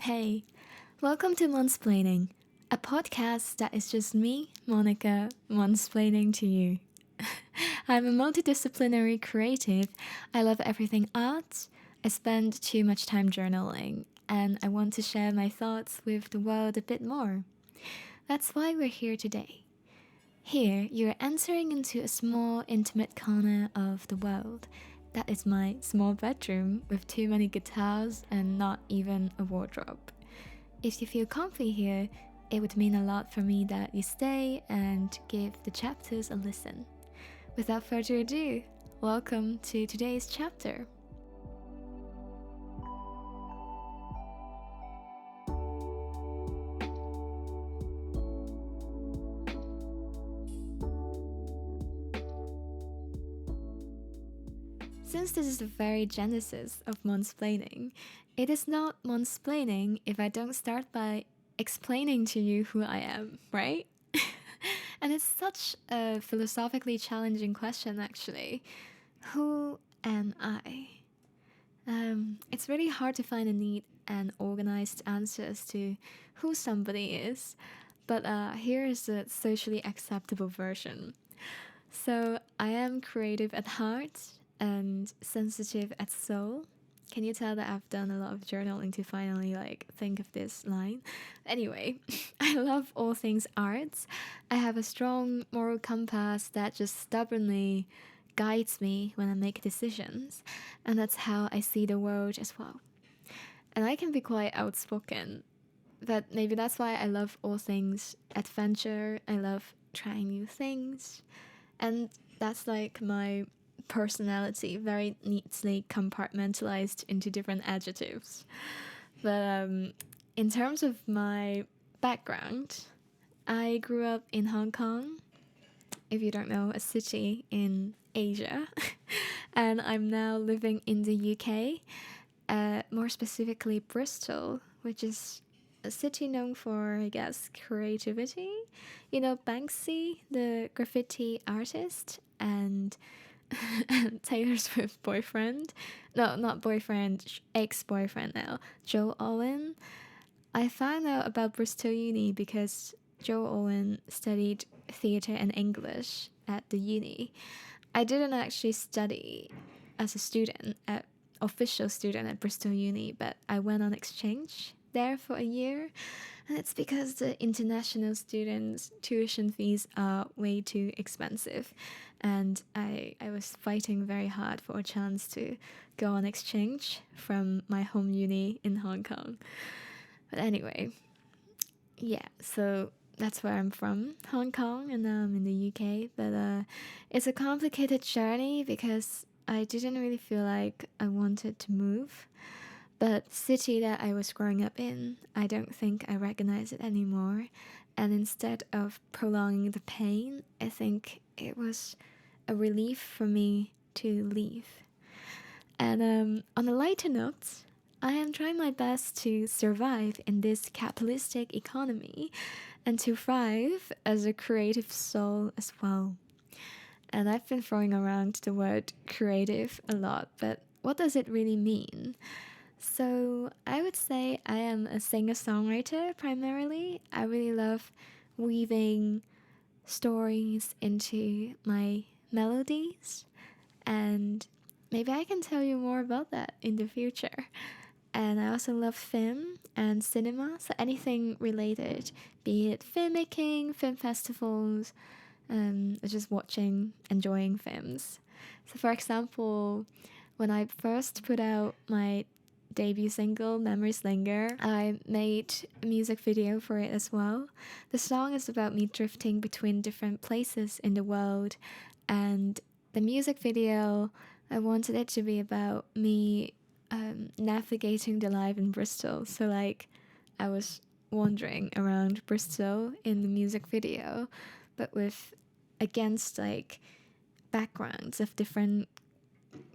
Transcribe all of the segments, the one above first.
Hey, welcome to Monsplaining, a podcast that is just me, Monica, monsplaining to you. I'm a multidisciplinary creative. I love everything art. I spend too much time journaling, and I want to share my thoughts with the world a bit more. That's why we're here today. Here, you're entering into a small, intimate corner of the world. That is my small bedroom with too many guitars and not even a wardrobe. If you feel comfy here, it would mean a lot for me that you stay and give the chapters a listen. Without further ado, welcome to today's chapter. Since this is the very genesis of Monsplaining, it is not Monsplaining if I don't start by explaining to you who I am, right? And it's such a philosophically challenging question, actually. Who am I? It's really hard to find a neat and organized answers to who somebody is, but here is a socially acceptable version. So I am creative at heart and sensitive at soul. Can you tell that I've done a lot of journaling to finally think of this line? Anyway, I love all things arts. I have a strong moral compass that just stubbornly guides me when I make decisions, and that's how I see the world as well. And I can be quite outspoken, but maybe that's why I love all things adventure. I love trying new things, and that's like my personality, very neatly compartmentalized into different adjectives. But in terms of my background, I grew up in Hong Kong, if you don't know, a city in Asia, and I'm now living in the UK, more specifically Bristol, which is a city known for, I guess, creativity. You know, Banksy, the graffiti artist, and Taylor Swift boyfriend. No, not boyfriend, ex-boyfriend now. Joe Owen. I found out about Bristol Uni because Joe Owen studied theatre and English at the uni. I didn't actually study as a student, at official student at Bristol Uni, but I went on exchange there for a year, and it's because the international students' tuition fees are way too expensive, and I was fighting very hard for a chance to go on exchange from my home uni in Hong Kong. But anyway, yeah, so that's where I'm from, Hong Kong, and now I'm in the UK. But it's a complicated journey because I didn't really feel like I wanted to move. But city that I was growing up in, I don't think I recognize it anymore. And instead of prolonging the pain, I think it was a relief for me to leave. And on a lighter note, I am trying my best to survive in this capitalistic economy and to thrive as a creative soul as well. And I've been throwing around the word creative a lot, but what does it really mean? So I would say I am a singer-songwriter primarily. I really love weaving stories into my melodies, and maybe I can tell you more about that in the future. And I also love film and cinema, so anything related, be it filmmaking, film festivals, or just watching, enjoying films. So for example, when I first put out my debut single, Memory Slinger, I made a music video for it as well. The song is about me drifting between different places in the world, and the music video, I wanted it to be about me navigating the life in Bristol. So I was wandering around Bristol in the music video, but with against backgrounds of different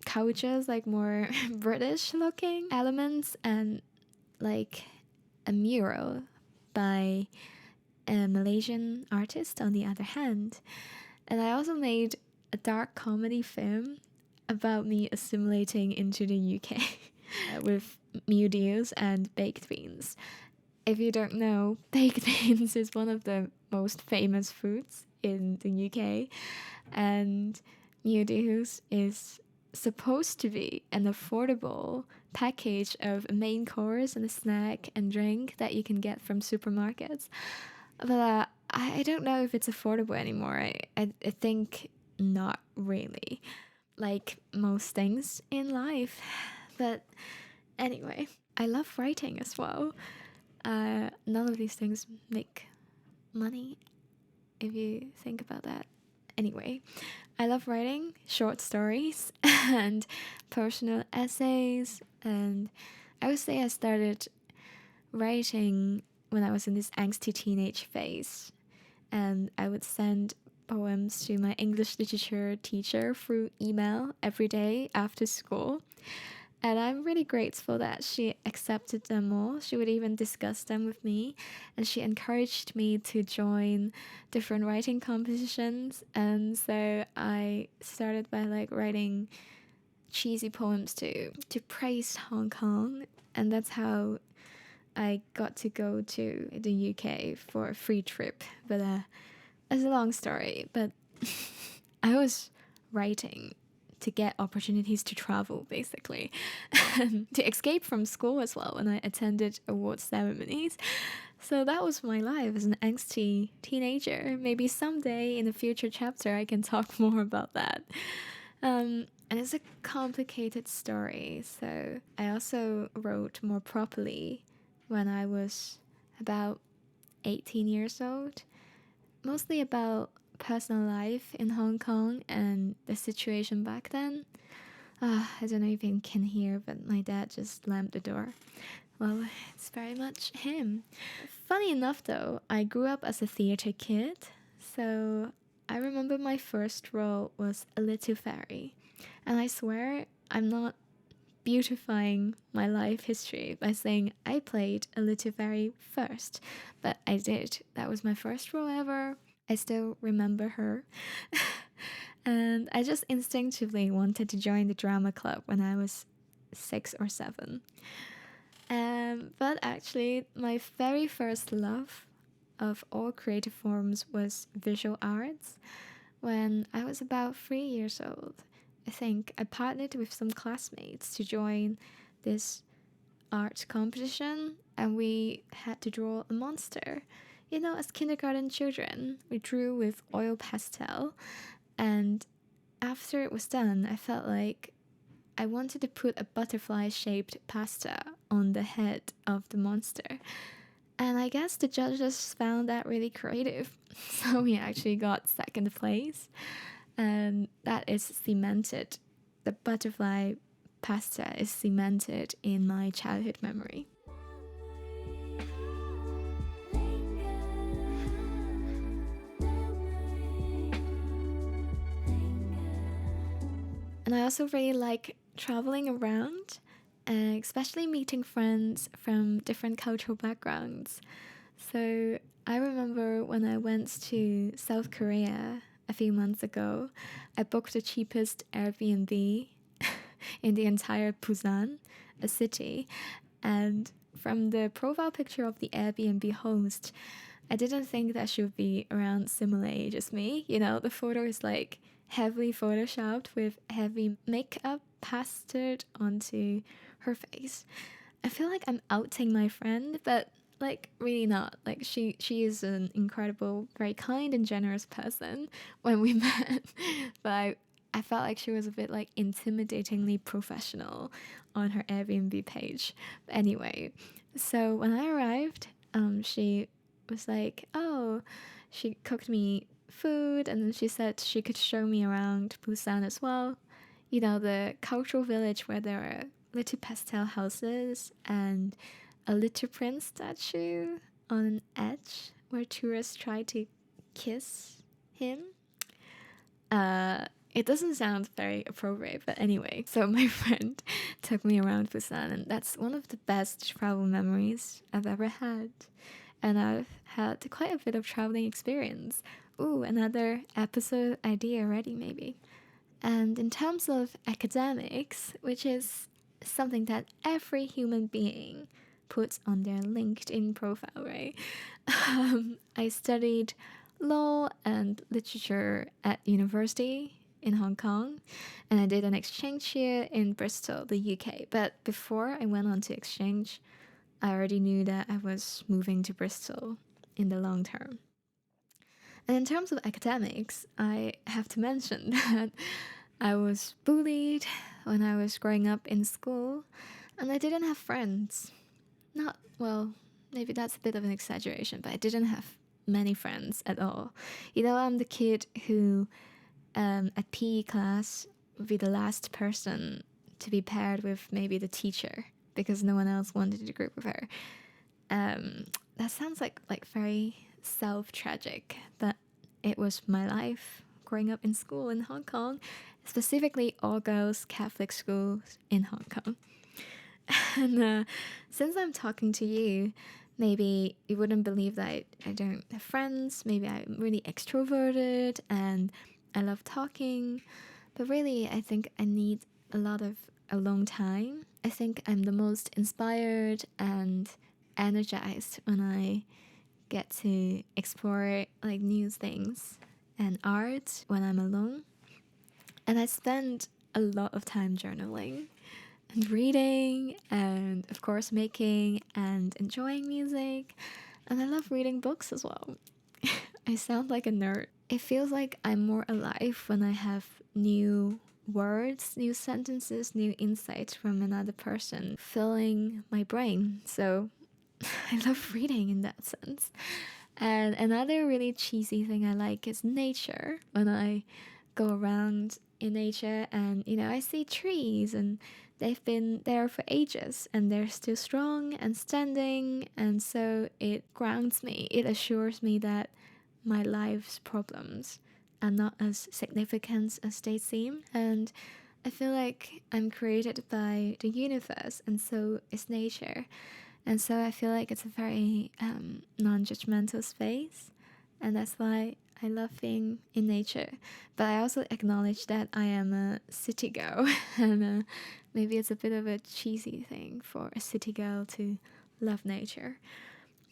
cultures, more British looking elements, and a mural by a Malaysian artist on the other hand. And I also made a dark comedy film about me assimilating into the UK. with meal and baked beans. If you don't know, baked beans is one of the most famous foods in the UK, and meal is supposed to be an affordable package of a main course and a snack and drink that you can get from supermarkets. But I don't know if it's affordable anymore. I think not really, like most things in life. But anyway, I love writing as well. None of these things make money if you think about that. Anyway, I love writing short stories and personal essays, and I would say I started writing when I was in this angsty teenage phase, and I would send poems to my English literature teacher through email every day after school. And I'm really grateful that she accepted them all. She would even discuss them with me. And she encouraged me to join different writing competitions. And so I started by like writing cheesy poems to praise Hong Kong. And that's how I got to go to the UK for a free trip. But it's a long story. But I was writing to get opportunities to travel, basically, to escape from school as well when I attended awards ceremonies. So that was my life as an angsty teenager. Maybe someday in a future chapter I can talk more about that. And it's a complicated story, so I also wrote more properly when I was about 18 years old, mostly about personal life in Hong Kong and the situation back then. I don't know if you can hear, but my dad just slammed the door. Well, it's very much him. Funny enough though, I grew up as a theatre kid, so I remember my first role was a little fairy. And I swear I'm not beautifying my life history by saying I played a little fairy first, but I did. That was my first role ever. I still remember her. And I just instinctively wanted to join the drama club when I was 6 or 7. But actually, my very first love of all creative forms was visual arts. When I was about 3 years old, I think I partnered with some classmates to join this art competition, and we had to draw a monster. You know, as kindergarten children, we drew with oil pastel, and after it was done, I felt like I wanted to put a butterfly-shaped pasta on the head of the monster. And I guess the judges found that really creative, so we actually got second place, and that is cemented. The butterfly pasta is cemented in my childhood memory. And I also really like traveling around, especially meeting friends from different cultural backgrounds. So I remember when I went to South Korea a few months ago, I booked the cheapest Airbnb in the entire Busan, a city. And from the profile picture of the Airbnb host, I didn't think that she would be around similar age as me. You know, the photo is like heavily photoshopped with heavy makeup plastered onto her face. I feel like I'm outing my friend, but like really not. Like she is an incredible, very kind and generous person when we met. But I felt like she was a bit like intimidatingly professional on her Airbnb page. But anyway, so when I arrived, she was like, oh, she cooked me food, and then she said she could show me around Busan as well. You know, the cultural village where there are little pastel houses and a little prince statue on an edge where tourists try to kiss him. It doesn't sound very appropriate, but anyway, so my friend took me around Busan, and that's one of the best travel memories I've ever had. And I've had quite a bit of traveling experience. Ooh, another episode idea already, maybe. And in terms of academics, which is something that every human being puts on their LinkedIn profile, right? I studied law and literature at university in Hong Kong, and I did an exchange year in Bristol, the UK. But before I went on to exchange, I already knew that I was moving to Bristol in the long term. And in terms of academics, I have to mention that I was bullied when I was growing up in school, and I didn't have friends. Not, well, maybe that's a bit of an exaggeration, but I didn't have many friends at all. You know, I'm the kid who, at PE class, would be the last person to be paired with maybe the teacher because no one else wanted to group with her. That sounds like very self-tragic, but it was my life growing up in school in Hong Kong, specifically all girls Catholic schools in Hong Kong. And since I'm talking to you, maybe you wouldn't believe that I don't have friends. Maybe I'm really extroverted and I love talking. But really, I think I need a lot of alone time. I think I'm the most inspired and energized when I get to explore like new things and art when I'm alone. And I spend a lot of time journaling and reading and of course making and enjoying music. And I love reading books as well. I sound like a nerd. It feels like I'm more alive when I have new words, new sentences, new insights from another person filling my brain. So I love reading in that sense. And another really cheesy thing I like is nature. When I go around in nature and, you know, I see trees and they've been there for ages and they're still strong and standing. And so it grounds me. It assures me that my life's problems are not as significant as they seem. And I feel like I'm created by the universe, and so is nature. And so I feel like it's a very non-judgmental space, and that's why I love being in nature. But I also acknowledge that I am a city girl, and maybe it's a bit of a cheesy thing for a city girl to love nature.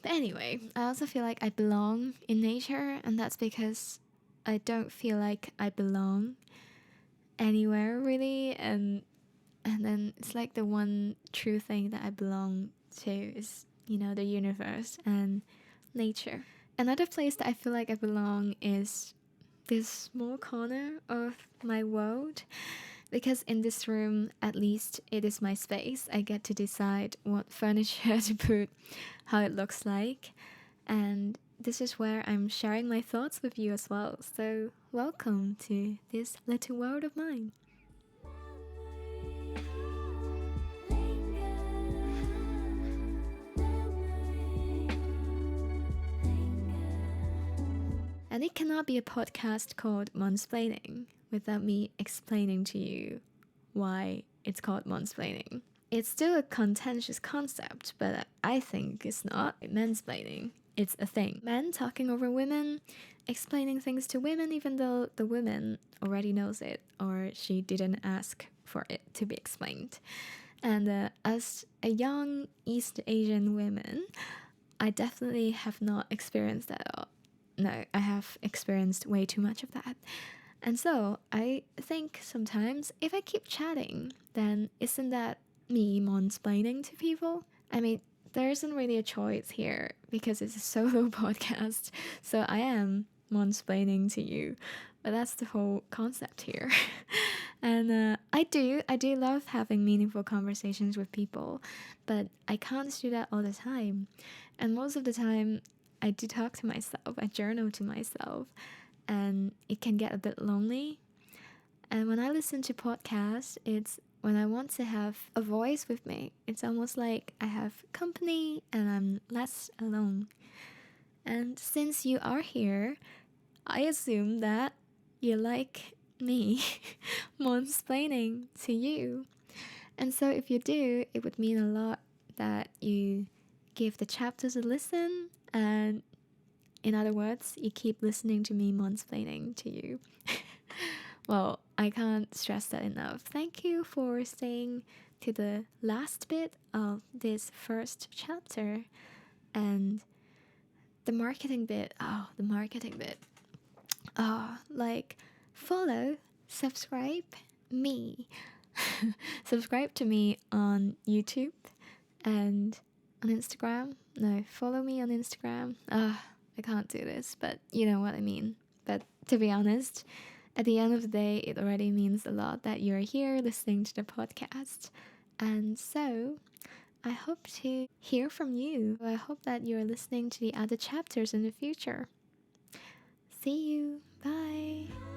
But anyway, I also feel like I belong in nature, and that's because I don't feel like I belong anywhere really, and then it's like the one true thing that I belong to is, you know, the universe and nature. Another place that I feel like I belong is this small corner of my world, because in this room, at least it is my space. I get to decide what furniture to put, how it looks like, and this is where I'm sharing my thoughts with you as well. So welcome to this little world of mine. And it cannot be a podcast called Monsplaining without me explaining to you why it's called Monsplaining. It's still a contentious concept, but I think it's not mansplaining. It's a thing. Men talking over women, explaining things to women even though the woman already knows it or she didn't ask for it to be explained. And as a young East Asian woman, I definitely have not experienced that at all. No, I have experienced way too much of that. And so I think sometimes if I keep chatting, then isn't that me mansplaining to people? I mean, there isn't really a choice here because it's a solo podcast. So I am mansplaining to you. But that's the whole concept here. And I do love having meaningful conversations with people, but I can't do that all the time. And most of the time, I do talk to myself, I journal to myself, and it can get a bit lonely. And when I listen to podcasts, it's when I want to have a voice with me. It's almost like I have company and I'm less alone. And since you are here, I assume that you like me mansplaining to you. And so if you do, it would mean a lot that you give the chapters a listen, and in other words, you keep listening to me mansplaining to you. Well, I can't stress that enough. Thank you for staying to the last bit of this first chapter, and the marketing bit. Oh, the marketing bit. Like, follow, subscribe me. Subscribe to me on YouTube and on Instagram. No, follow me on Instagram. I can't do this, but you know what I mean. But to be honest, at the end of the day, it already means a lot that you're here listening to the podcast. And so, I hope to hear from you. I hope that you're listening to the other chapters in the future. See you. Bye.